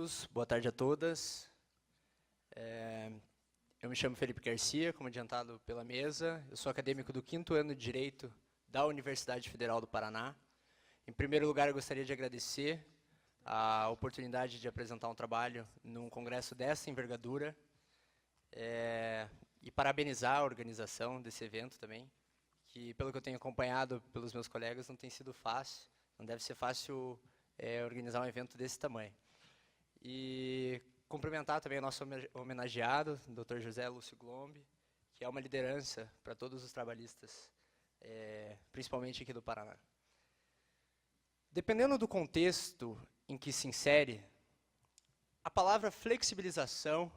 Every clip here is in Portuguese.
todos, boa tarde a todas. Eu me chamo Felipe Garcia, como adiantado pela mesa. Eu sou acadêmico do 5º ano de Direito da Universidade Federal do Paraná. Em primeiro lugar, eu gostaria de agradecer a oportunidade de apresentar um trabalho num congresso dessa envergadura e parabenizar a organização desse evento também, que, pelo que eu tenho acompanhado pelos meus colegas, não tem sido fácil, não deve ser fácil organizar um evento desse tamanho. E cumprimentar também o nosso homenageado, Dr. José Lúcio Glombe, que é uma liderança para todos os trabalhistas, principalmente aqui do Paraná. Dependendo do contexto em que se insere, a palavra flexibilização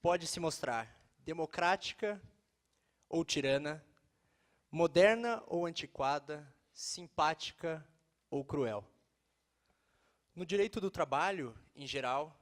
pode se mostrar democrática ou tirana, moderna ou antiquada, simpática ou cruel. No direito do trabalho, em geral,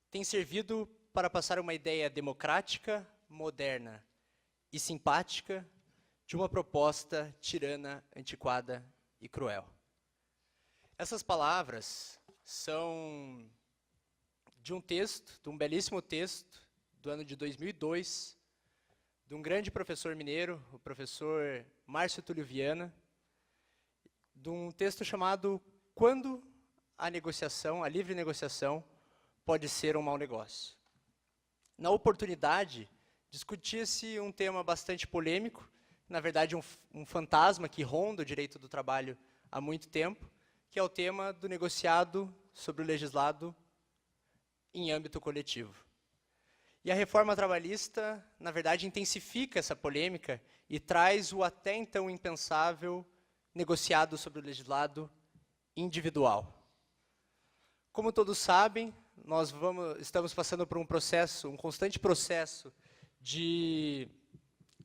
tem servido para passar uma ideia democrática, moderna e simpática de uma proposta tirana, antiquada e cruel. Essas palavras são de um texto, de um belíssimo texto, do ano de 2002, de um grande professor mineiro, o professor Márcio Túlio Viana, de um texto chamado Quando a negociação, a livre negociação, pode ser um mau negócio. Na oportunidade, discutia-se um tema bastante polêmico, na verdade um fantasma que ronda o direito do trabalho há muito tempo, que é o tema do negociado sobre o legislado em âmbito coletivo. E a reforma trabalhista, na verdade, intensifica essa polêmica e traz o até então impensável negociado sobre o legislado individual. Como todos sabem, nós estamos passando por um constante processo de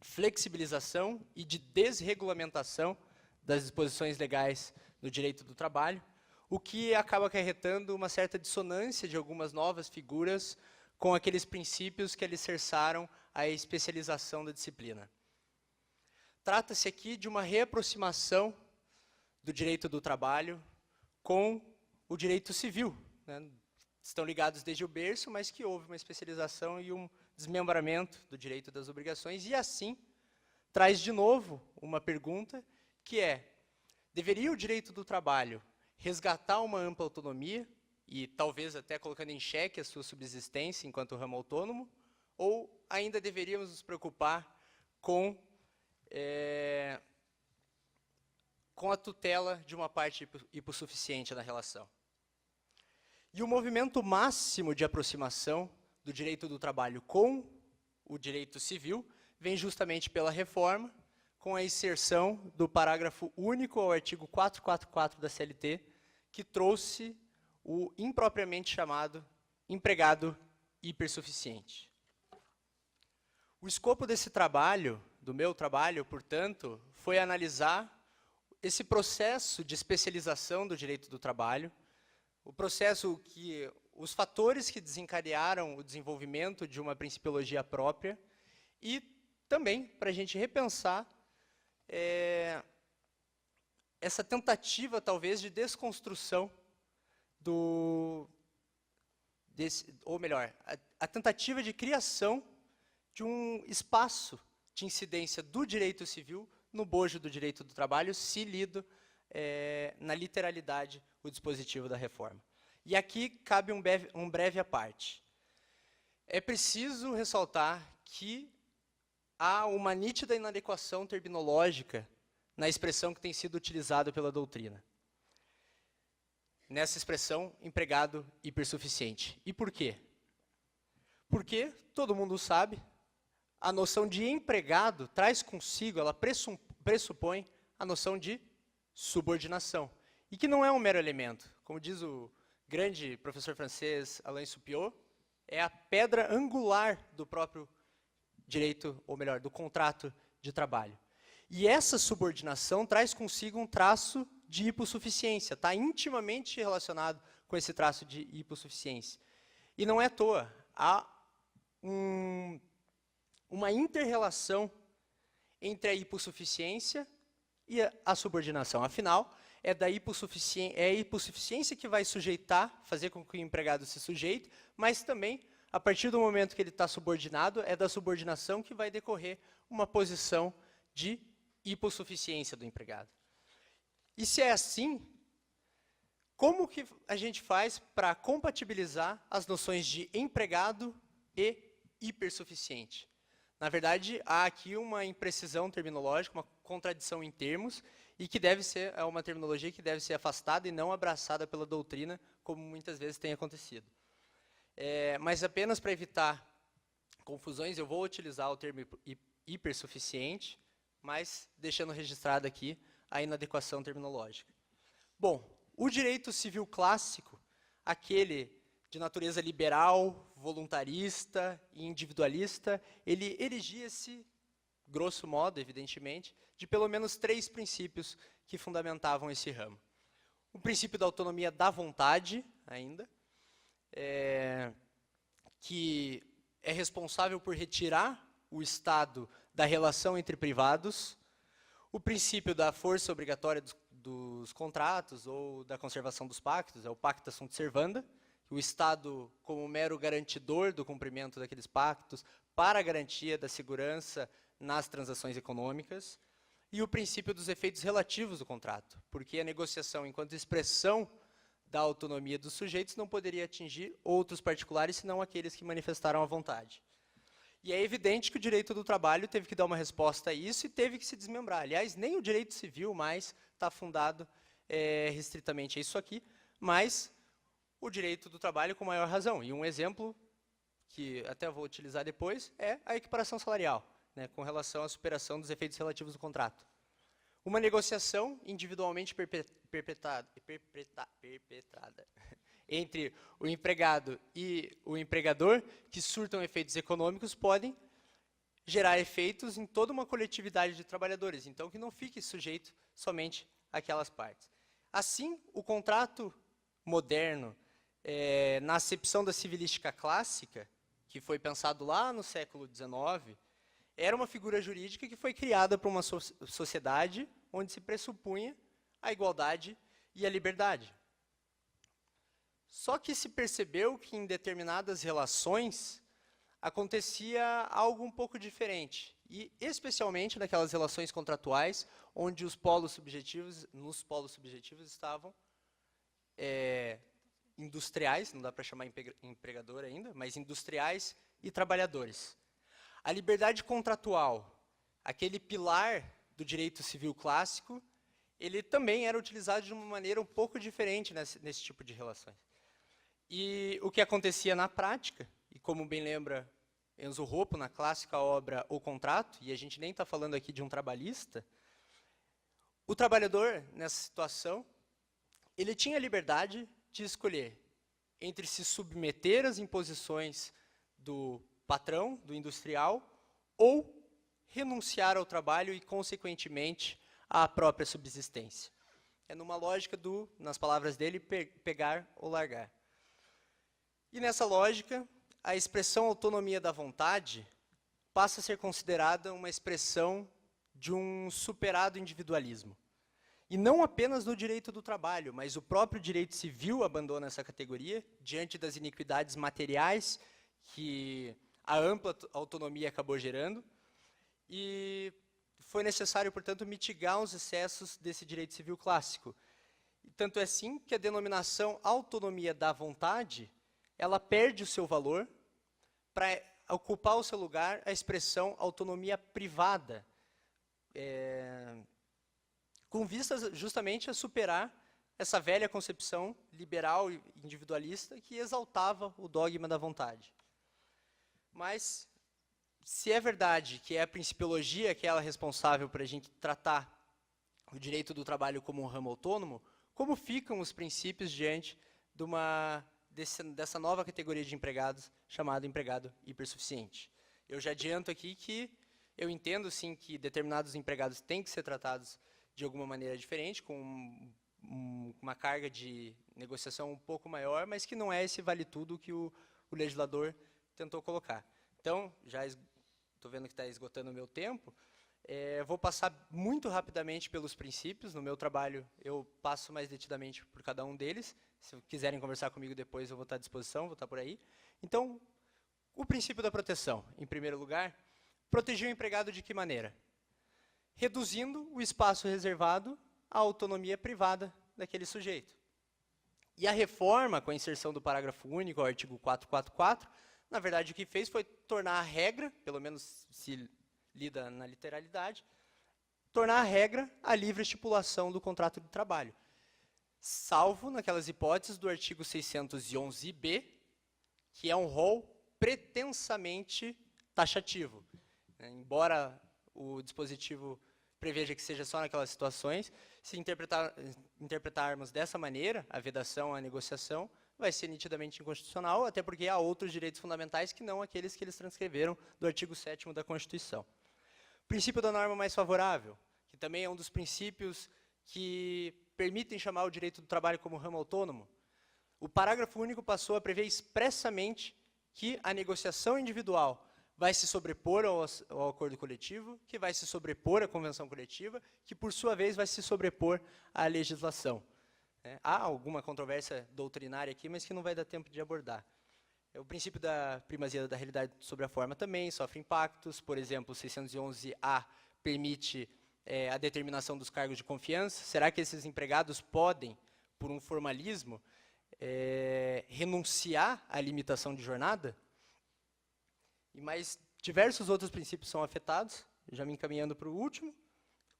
flexibilização e de desregulamentação das disposições legais no direito do trabalho, o que acaba acarretando uma certa dissonância de algumas novas figuras com aqueles princípios que alicerçaram a especialização da disciplina. Trata-se aqui de uma reaproximação do direito do trabalho com o direito civil, né? Estão ligados desde o berço, mas que houve uma especialização e um desmembramento do direito das obrigações, e assim traz de novo uma pergunta que deveria o direito do trabalho resgatar uma ampla autonomia, e talvez até colocando em xeque a sua subsistência enquanto ramo autônomo, ou ainda deveríamos nos preocupar com a tutela de uma parte hipossuficiente na relação? E o movimento máximo de aproximação do direito do trabalho com o direito civil vem justamente pela reforma, com a inserção do parágrafo único ao artigo 444 da CLT, que trouxe o impropriamente chamado empregado hipersuficiente. O escopo desse trabalho, do meu trabalho, portanto, foi analisar esse processo de especialização do direito do trabalho, os fatores que desencadearam o desenvolvimento de uma principiologia própria e também para a gente repensar essa tentativa, talvez, de desconstrução a tentativa de criação de um espaço de incidência do direito civil no bojo do direito do trabalho, se lido na literalidade o dispositivo da reforma. E aqui cabe um breve à parte. É preciso ressaltar que há uma nítida inadequação terminológica na expressão que tem sido utilizada pela doutrina. Nessa expressão, empregado hipersuficiente. E por quê? Porque, todo mundo sabe, a noção de empregado traz consigo, ela pressupõe a noção de subordinação. E que não é um mero elemento. Como diz o grande professor francês Alain Soupiot, é a pedra angular do próprio direito, ou melhor, do contrato de trabalho. E essa subordinação traz consigo um traço de hipossuficiência, está intimamente relacionado com esse traço de hipossuficiência. E não é à toa, há uma inter-relação entre a hipossuficiência e a subordinação. Afinal, é a hipossuficiência que vai fazer com que o empregado se sujeite, mas também, a partir do momento que ele está subordinado, é da subordinação que vai decorrer uma posição de hipossuficiência do empregado. E se é assim, como que a gente faz para compatibilizar as noções de empregado e hipersuficiente? Na verdade, há aqui uma imprecisão terminológica, uma contradição em termos, e que é uma terminologia que deve ser afastada e não abraçada pela doutrina, como muitas vezes tem acontecido. Mas apenas para evitar confusões, eu vou utilizar o termo hipersuficiente, mas deixando registrado aqui a inadequação terminológica. Bom, o direito civil clássico, aquele de natureza liberal, voluntarista e individualista, ele erigia-se, grosso modo, evidentemente, de pelo menos 3 princípios que fundamentavam esse ramo. O princípio da autonomia da vontade, ainda, que é responsável por retirar o Estado da relação entre privados, o princípio da força obrigatória dos contratos ou da conservação dos pactos, é o pacta sunt servanda, o Estado como mero garantidor do cumprimento daqueles pactos para a garantia da segurança nas transações econômicas, e o princípio dos efeitos relativos do contrato, porque a negociação, enquanto expressão da autonomia dos sujeitos, não poderia atingir outros particulares, senão aqueles que manifestaram a vontade. E é evidente que o direito do trabalho teve que dar uma resposta a isso e teve que se desmembrar. Aliás, nem o direito civil mais está fundado restritamente a isso aqui, mas o direito do trabalho com maior razão. E um exemplo, que até vou utilizar depois, é a equiparação salarial, né, com relação à superação dos efeitos relativos do contrato. Uma negociação individualmente perpetrada entre o empregado e o empregador, que surtam efeitos econômicos, podem gerar efeitos em toda uma coletividade de trabalhadores, então que não fique sujeito somente àquelas partes. Assim, o contrato moderno, na acepção da civilística clássica, que foi pensado lá no século XIX, era uma figura jurídica que foi criada para uma sociedade onde se pressupunha a igualdade e a liberdade. Só que se percebeu que em determinadas relações acontecia algo um pouco diferente, e especialmente naquelas relações contratuais onde nos polos subjetivos estavam industriais, não dá para chamar empregador ainda, mas industriais e trabalhadores. A liberdade contratual, aquele pilar do direito civil clássico, ele também era utilizado de uma maneira um pouco diferente nesse tipo de relações. E o que acontecia na prática, e como bem lembra Enzo Roppo na clássica obra O Contrato, e a gente nem está falando aqui de um trabalhista, o trabalhador, nessa situação, ele tinha a liberdade de escolher entre se submeter às imposições do patrão, do industrial, ou renunciar ao trabalho e, consequentemente, à própria subsistência. É numa lógica do, nas palavras dele, pegar ou largar. E nessa lógica, a expressão autonomia da vontade passa a ser considerada uma expressão de um superado individualismo. E não apenas no direito do trabalho, mas o próprio direito civil abandona essa categoria diante das iniquidades materiais que a ampla autonomia acabou gerando, e foi necessário, portanto, mitigar os excessos desse direito civil clássico. E tanto é assim que a denominação autonomia da vontade, ela perde o seu valor para ocupar o seu lugar a expressão autonomia privada, com vistas justamente a superar essa velha concepção liberal e individualista que exaltava o dogma da vontade. Mas, se é verdade que é a principiologia que é ela responsável por a gente tratar o direito do trabalho como um ramo autônomo, como ficam os princípios diante dessa nova categoria de empregados, chamado empregado hipersuficiente? Eu já adianto aqui que eu entendo, sim, que determinados empregados têm que ser tratados de alguma maneira diferente, com uma carga de negociação um pouco maior, mas que não é esse vale-tudo que o legislador tentou colocar. Então, já estou vendo que está esgotando o meu tempo, Vou passar muito rapidamente pelos princípios. No meu trabalho, eu passo mais detidamente por cada um deles. Se quiserem conversar comigo depois, eu vou estar à disposição, vou estar por aí. Então, o princípio da proteção. Em primeiro lugar, proteger o empregado de que maneira? Reduzindo o espaço reservado à autonomia privada daquele sujeito. E a reforma, com a inserção do parágrafo único ao artigo 444, na verdade, o que fez foi tornar a regra, pelo menos se lida na literalidade, tornar a regra a livre estipulação do contrato de trabalho, salvo naquelas hipóteses do artigo 611b, que é um rol pretensamente taxativo. Embora o dispositivo preveja que seja só naquelas situações, se interpretarmos dessa maneira, a vedação, a negociação, vai ser nitidamente inconstitucional, até porque há outros direitos fundamentais que não aqueles que eles transcreveram do artigo 7º da Constituição. Princípio da norma mais favorável, que também é um dos princípios que permitem chamar o direito do trabalho como ramo autônomo. O parágrafo único passou a prever expressamente que a negociação individual vai se sobrepor ao acordo coletivo, que vai se sobrepor à convenção coletiva, que, por sua vez, vai se sobrepor à legislação. Há alguma controvérsia doutrinária aqui, mas que não vai dar tempo de abordar. O princípio da primazia da realidade sobre a forma também sofre impactos. Por exemplo, o 611A permite a determinação dos cargos de confiança. Será que esses empregados podem, por um formalismo, renunciar à limitação de jornada? E mais diversos outros princípios são afetados, já me encaminhando para o último,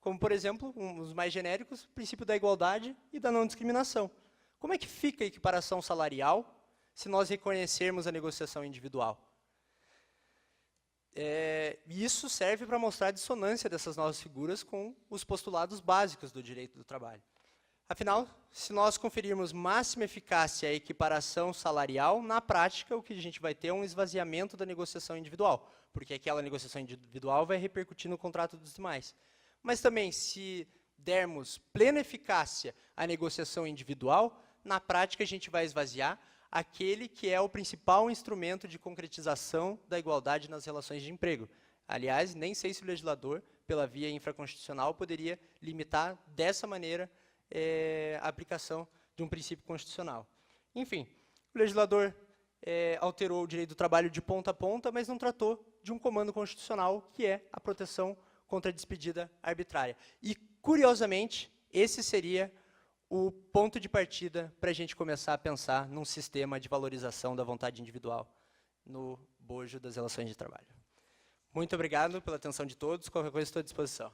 como, por exemplo, os mais genéricos, o princípio da igualdade e da não discriminação. Como é que fica a equiparação salarial se nós reconhecermos a negociação individual? Isso serve para mostrar a dissonância dessas novas figuras com os postulados básicos do direito do trabalho. Afinal, se nós conferirmos máxima eficácia à equiparação salarial, na prática, o que a gente vai ter é um esvaziamento da negociação individual, porque aquela negociação individual vai repercutir no contrato dos demais. Mas também, se dermos plena eficácia à negociação individual, na prática a gente vai esvaziar aquele que é o principal instrumento de concretização da igualdade nas relações de emprego. Aliás, nem sei se o legislador, pela via infraconstitucional, poderia limitar dessa maneira a aplicação de um princípio constitucional. Enfim, o legislador alterou o direito do trabalho de ponta a ponta, mas não tratou de um comando constitucional, que é a proteção contra a despedida arbitrária. E, curiosamente, esse seria o ponto de partida para a gente começar a pensar num sistema de valorização da vontade individual no bojo das relações de trabalho. Muito obrigado pela atenção de todos. Qualquer coisa, estou à disposição.